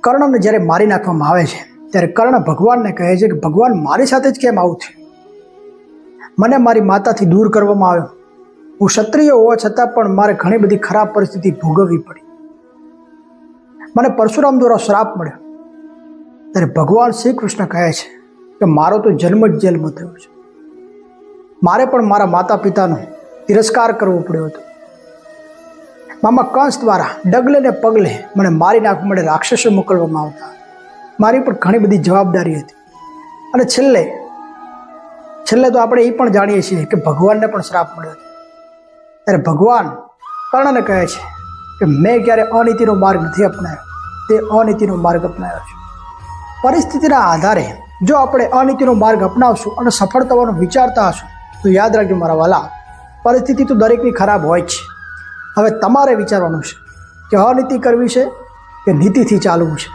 કર્ણને જ્યારે મારી નાખવામાં આવે છે ત્યારે કર્ણ ભગવાનને કહે છે કે ભગવાન મારી સાથે જ કેમ આવું થયું? મને મારી માતાથી દૂર કરવામાં આવ્યો. હું ક્ષત્રિય હોવા છતાં પણ મારે ઘણી બધી ખરાબ પરિસ્થિતિ ભોગવવી પડી. મને પરશુરામ દ્વારા શ્રાપ મળ્યો. ત્યારે ભગવાન શ્રી કૃષ્ણ કહે છે કે મારો તો જન્મ જ જેલમાં થયો છે. મારે પણ મારા માતા પિતાનો તિરસ્કાર કરવો પડ્યો હતો. મામા કંસ દ્વારા ડગલે ને પગલે મને મારી નાખવા માટે રાક્ષસો મોકલવામાં આવતા. મારી પણ ઘણી બધી જવાબદારી હતી. અને છેલ્લે તો આપણે એ પણ જાણીએ છીએ કે ભગવાનને પણ શ્રાપ મળ્યો હતો. ત્યારે ભગવાન કર્ણને કહે છે કે મેં ક્યારે અનીતિનો માર્ગ નથી અપનાવ્યો, તે અનીતિનો માર્ગ અપનાવ્યો છે. પરિસ્થિતિના આધારે જો આપણે અનીતિનો માર્ગ અપનાવશું અને સફળ થવાનો વિચારતા હશું તો યાદ રાખજો મારા વાલા, પરિસ્થિતિ તો દરેકની ખરાબ હોય જ છે. હવે તમારે વિચારવાનું છે કે અનીતિ કરવી છે કે નીતિથી ચાલવું છે.